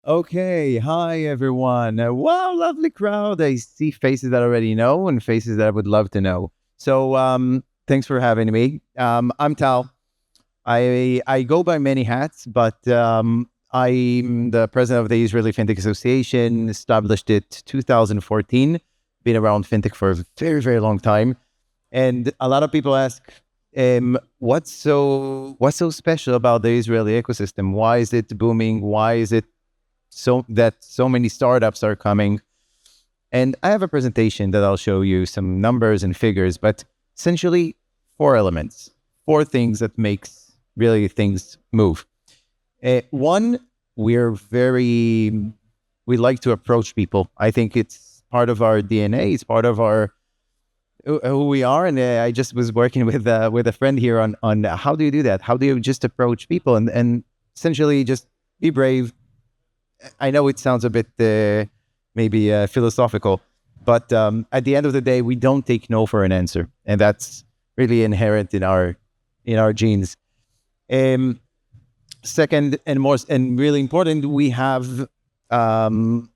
Okay, hi everyone. Wow, lovely crowd. I see faces that I already know and faces that I would love to know. Thanks for having me. I'm Tal. I go by many hats, but I'm the president of the Israeli FinTech Association. Established it 2014. Been around fintech for a very very long time, and a lot of people ask, what's so special about the Israeli ecosystem? Why is it booming? Why is it so many startups are coming? And I have a presentation that I'll show you some numbers and figures, but essentially four elements, four things that makes really things move. One, we're very we like to approach people. I think it's part of our DNA. It's part of our who we are. And I just was working with a friend here on how do you do that? How do you just approach people and essentially just be brave. I know it sounds a bit maybe philosophical, but at the end of the day, we don't take no for an answer, and that's really inherent in our genes. Um, Second, and most and really important, we have um,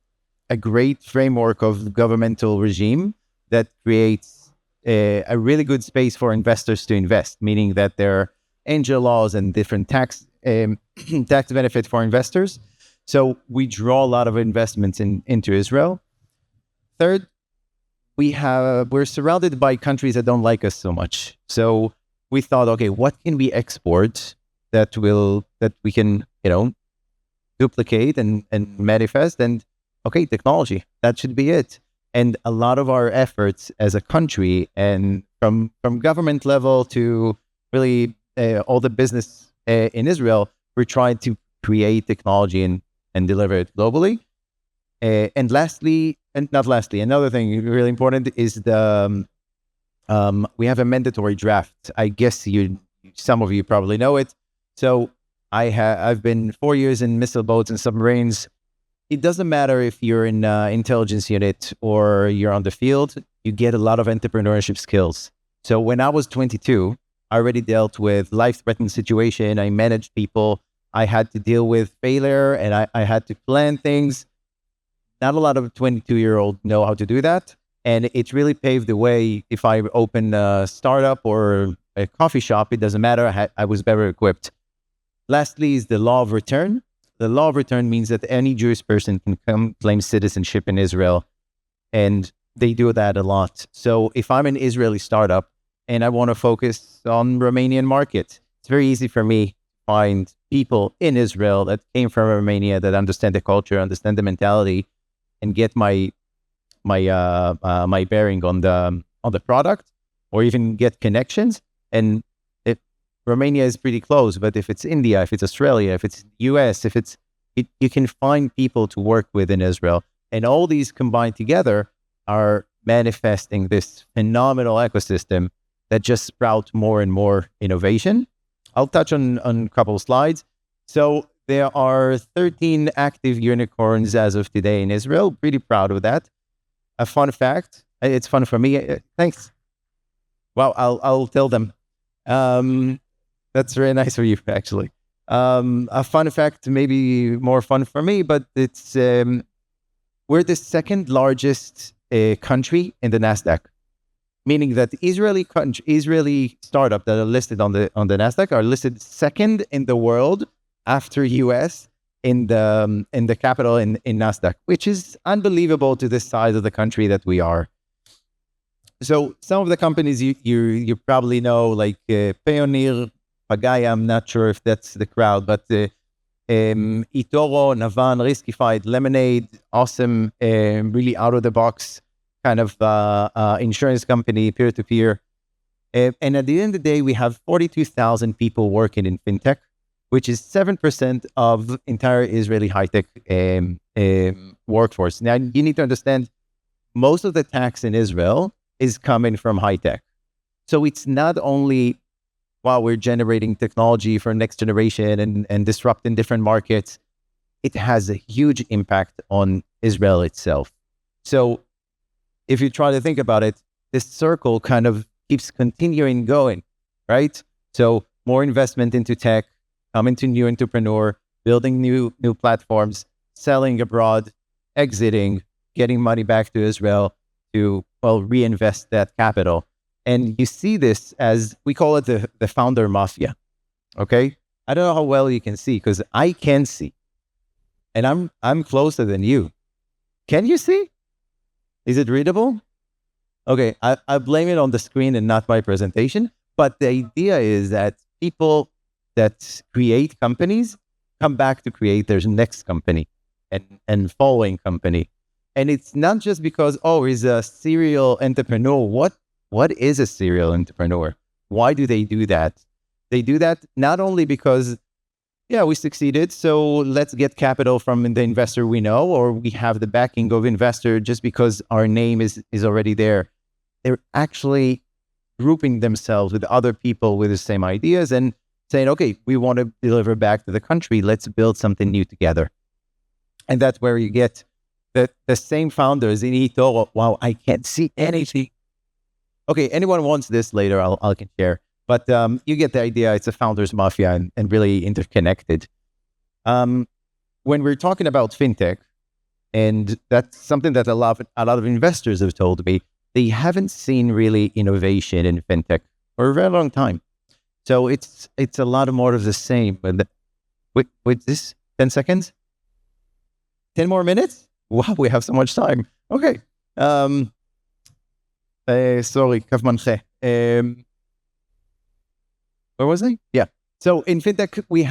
a great framework of governmental regime that creates a really good space for investors to invest, meaning that there are angel laws and different tax benefit for investors. So we draw a lot of investments into Israel. Third, we're surrounded by countries that don't like us so much. So we thought, okay, what can we export that we can duplicate and manifest? And okay, technology, that should be it. And a lot of our efforts as a country, and from government level to really all the business in Israel, we're trying to create technology and deliver it globally. And lastly, and not lastly, another thing really important is we have a mandatory draft. I guess some of you probably know it. So I've been 4 years in missile boats and submarines. It doesn't matter if you're in intelligence unit or you're on the field. You get a lot of entrepreneurship skills. So when I was 22, I already dealt with life-threatening situation. I managed people. I had to deal with failure, and I had to plan things. Not a lot of 22-year-old know how to do that. And it really paved the way. If I open a startup or a coffee shop, it doesn't matter. I was better equipped. Lastly is the law of return. The law of return means that any Jewish person can come claim citizenship in Israel, and they do that a lot. So if I'm an Israeli startup and I want to focus on Romanian market, it's very easy for me to find people in Israel that came from Romania that understand the culture, understand the mentality, and get my bearing on the product, or even get connections. And if Romania is pretty close, but if it's India, if it's Australia, if it's US, you can find people to work with in Israel, and all these combined together are manifesting this phenomenal ecosystem that just sprout more and more innovation. I'll touch on a couple of slides. So there are 13 active unicorns as of today in Israel. Pretty proud of that. A fun fact. It's fun for me. Thanks. Wow, I'll tell them. Um, that's very nice for you, actually. A fun fact, maybe more fun for me, but it's we're the second largest country in the Nasdaq, meaning that Israeli startup that are listed on the Nasdaq are listed second in the world after US in the capital in Nasdaq, which is unbelievable to the size of the country that we are. So some of the companies you probably know, like Payoneer, Pagaya. I'm not sure if that's the crowd, but eToro, Navan, Riskified, Lemonade, awesome, really out of the box kind of insurance company, peer to peer. And at the end of the day, we have 42,000 people working in fintech, which is 7% of entire Israeli high-tech workforce. Now, you need to understand, most of the tax in Israel is coming from high-tech. So it's not only while we're generating technology for next generation and disrupting different markets, it has a huge impact on Israel itself. So if you try to think about it, this circle kind of keeps continuing going, right? So more investment into tech, coming to new entrepreneur, building new platforms, selling abroad, exiting, getting money back to Israel to, well, reinvest that capital. And you see this as, we call it the founder mafia. Okay. I don't know how well you can see, because I can see, and I'm closer than you. Can you see? Is it readable? Okay. I blame it on the screen and not my presentation. But the idea is that people that create companies come back to create their next company and following company. And it's not just because, oh, he's a serial entrepreneur. What is a serial entrepreneur? Why do they do that? They do that not only because, yeah, we succeeded, so let's get capital from the investor we know, or we have the backing of investor just because our name is already there. They're actually grouping themselves with other people with the same ideas and saying, okay, we want to deliver back to the country. Let's build something new together. And that's where you get the same founders in eToro. Wow, I can't see anything. Okay, anyone wants this later, I can share. But you get the idea. It's a founders mafia and really interconnected. When we're talking about fintech, and that's something that a lot of investors have told me, they haven't seen really innovation in fintech for a very long time. So it's a lot more of the same. But with this, 10 seconds? 10 more minutes? Wow, we have so much time. Okay. Sorry, Kav Manche. Where was I? Yeah. So in fintech, we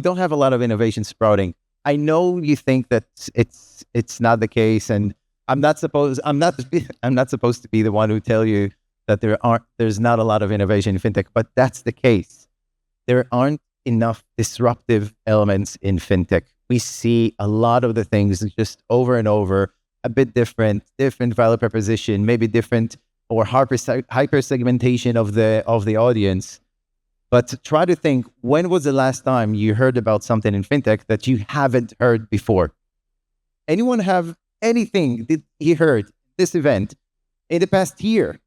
don't have a lot of innovation sprouting. I know you think that it's not the case, and I'm not supposed to be the one who tell you that there's not a lot of innovation in fintech, but that's the case. There aren't enough disruptive elements in fintech. We see a lot of the things just over and over, a bit different value proposition, maybe different or hyper segmentation of the audience. But try to think, when was the last time you heard about something in fintech that you haven't heard before? Anyone have anything that he heard this event in the past year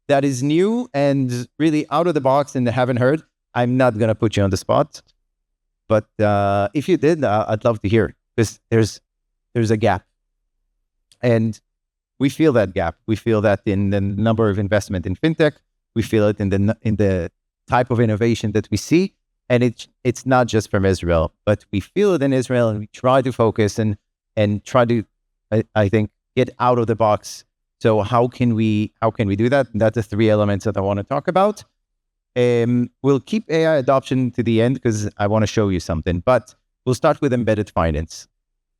that is new and really out of the box and they haven't heard? I'm not going to put you on the spot. But if you did, I'd love to hear, because there's a gap. And we feel that gap. We feel that in the number of investment in fintech. We feel it in the type of innovation that we see. And it's not just from Israel, but we feel it in Israel, and we try to focus and try to, I think, get out of the box. So how can we do that? That's the three elements that I want to talk about. We'll keep AI adoption to the end because I want to show you something, but we'll start with embedded finance.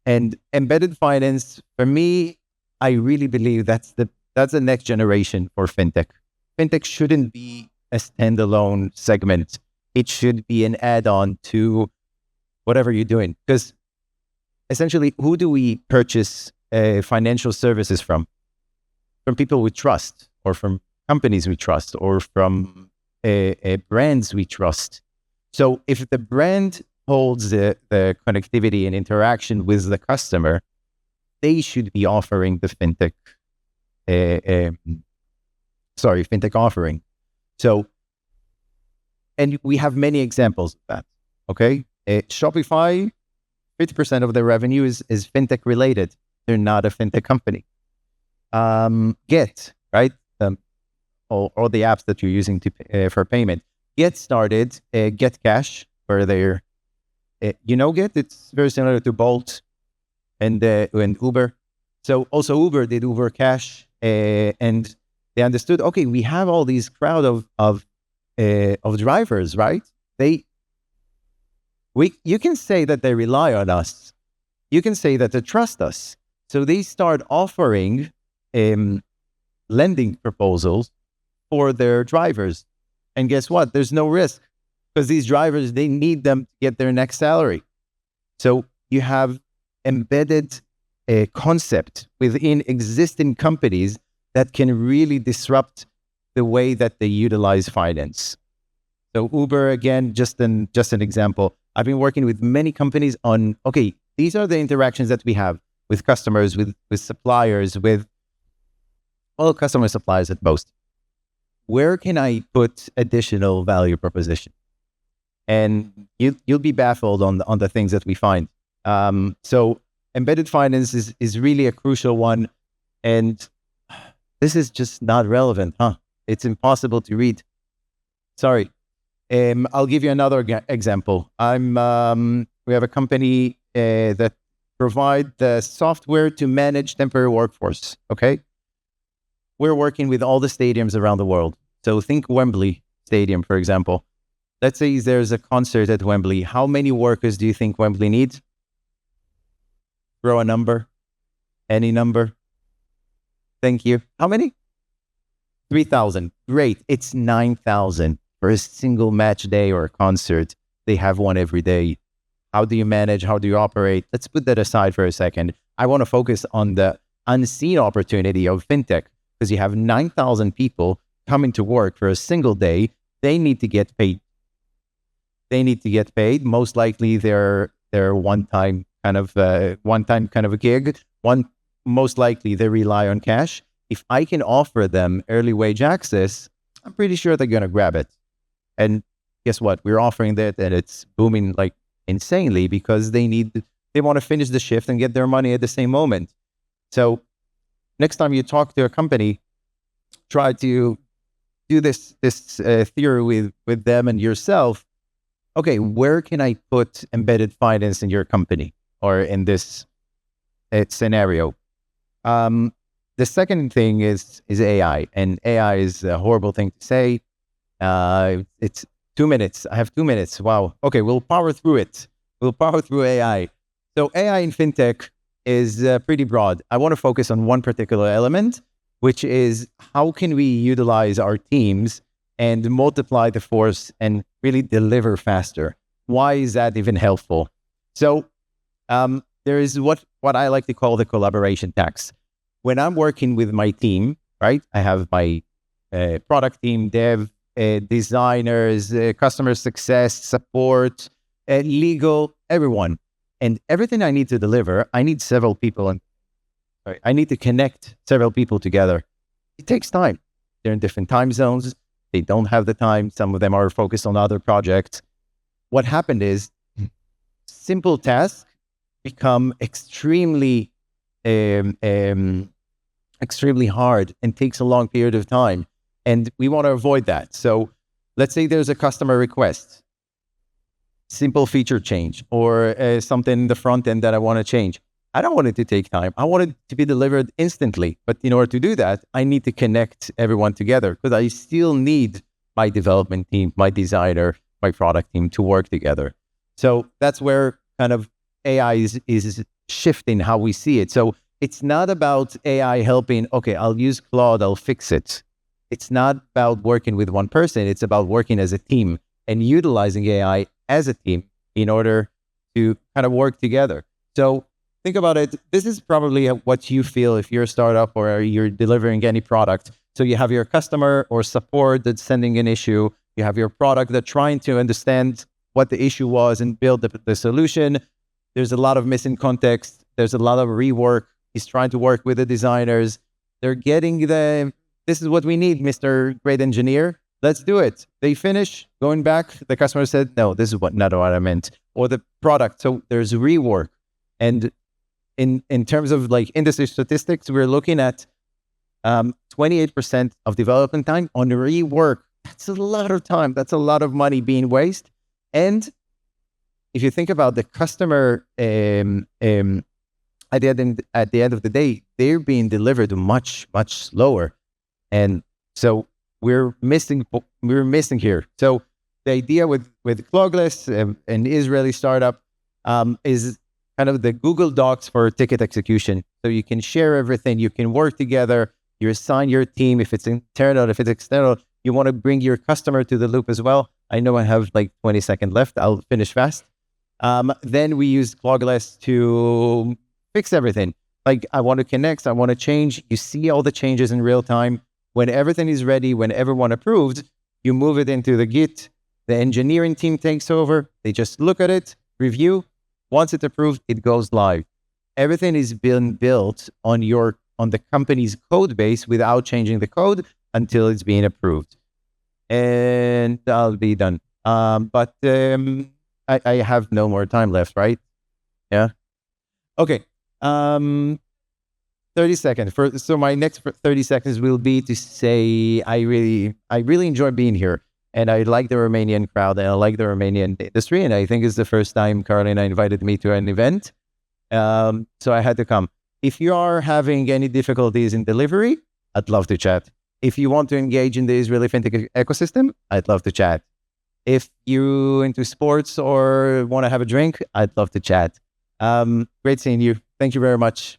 And embedded finance, for me, I really believe that's the next generation for fintech. Fintech shouldn't be a standalone segment. It should be an add-on to whatever you're doing. Because essentially, who do we purchase financial services from? From people we trust, or from companies we trust, or from brands we trust. So if the brand holds the connectivity and interaction with the customer, they should be offering the fintech offering. So, and we have many examples of that. Okay, Shopify, 50% of their revenue is fintech related. They're not a fintech company. Get, right? All the apps that you're using for payment. Get started, Get Cash, for their, Get, it's very similar to Bolt and Uber. So also Uber did Uber Cash, and they understood, okay, we have all these crowd of drivers, right? You can say that they rely on us. You can say that they trust us. So they start offering lending proposals for their drivers. And guess what? There's no risk, because these drivers, they need them to get their next salary. So you have embedded a concept within existing companies that can really disrupt the way that they utilize finance. So Uber, again, just an example. I've been working with many companies on, okay, these are the interactions that we have with customers, with suppliers, with all customer suppliers at most. Where can I put additional value proposition? And you'll be baffled on the things that we find. So embedded finance is really a crucial one. And this is just not relevant, huh? It's impossible to read. Sorry. I'll give you another example. We have a company that provide the software to manage temporary workforce. Okay, we're working with all the stadiums around the world. So think Wembley Stadium, for example. Let's say there's a concert at Wembley. How many workers do you think Wembley needs? Throw a number. Any number. Thank you. How many? 3,000. Great. It's 9,000 for a single match day or a concert. They have one every day. How do you manage? How do you operate? Let's put that aside for a second. I want to focus on the unseen opportunity of fintech, because you have 9,000 people coming to work for a single day. They need to get paid. They need to get paid. Most likely they're one-time kind of a gig. Most likely they rely on cash. If I can offer them early wage access, I'm pretty sure they're going to grab it. And guess what? We're offering that, and it's booming like insanely, because they want to finish the shift and get their money at the same moment. So next time you talk to a company, try to do this theory with them and yourself. Okay, where can I put embedded finance in your company or in this scenario? The second thing is AI, and AI is a horrible thing to say. It's 2 minutes. I have 2 minutes. Wow. Okay, we'll power through it. We'll power through AI. So AI in fintech is pretty broad. I want to focus on one particular element, which is how can we utilize our teams and multiply the force and really deliver faster? Why is that even helpful? So there is what I like to call the collaboration tax. When I'm working with my team, right, I have my product team, dev, designers, customer success, support, legal, everyone. And everything I need to deliver, I need several people. And I need to connect several people together. It takes time. They're in different time zones. They don't have the time. Some of them are focused on other projects. What happened is simple tasks become extremely hard and takes a long period of time. And we want to avoid that. So let's say there's a customer request, simple feature change, or something in the front end that I want to change. I don't want it to take time. I want it to be delivered instantly. But in order to do that, I need to connect everyone together, because I still need my development team, my designer, my product team to work together. So that's where kind of AI is shifting how we see it. So it's not about AI helping, okay, I'll use Claude, I'll fix it. It's not about working with one person. It's about working as a team and utilizing AI as a team in order to kind of work together. So think about it. This is probably what you feel if you're a startup or you're delivering any product. So you have your customer or support that's sending an issue. You have your product that's trying to understand what the issue was and build the solution. There's a lot of missing context. There's a lot of rework. He's trying to work with the designers. They're getting this is what we need, Mr. Great Engineer. Let's do it. They finish, going back, the customer said, no, this is not what I meant. Or the product. So there's rework. And in terms of like industry statistics, we're looking at 28% of development time on rework. That's a lot of time. That's a lot of money being wasted. And if you think about the customer, at the end of the day, they're being delivered much, much slower. And so we're missing here. So the idea with Clogless, an Israeli startup, is kind of the Google Docs for ticket execution. So you can share everything, you can work together, you assign your team, if it's internal, if it's external, you want to bring your customer to the loop as well. I know I have like 20 seconds left. I'll finish fast. Then we use Clogless to fix everything. Like I want to connect, I want to change. You see all the changes in real time. When everything is ready, when everyone approved, you move it into the Git. The engineering team takes over. They just look at it, review. Once it's approved, it goes live. Everything is being built on the company's code base without changing the code until it's being approved. And I'll be done. But I have no more time left, right? Yeah. Okay. 30 seconds. So my next 30 seconds will be to say I really enjoy being here. And I like the Romanian crowd and I like the Romanian industry. And I think it's the first time Carolina invited me to an event. So I had to come. If you are having any difficulties in delivery, I'd love to chat. If you want to engage in the Israeli fintech ecosystem, I'd love to chat. If you into sports or want to have a drink, I'd love to chat. Great seeing you. Thank you very much.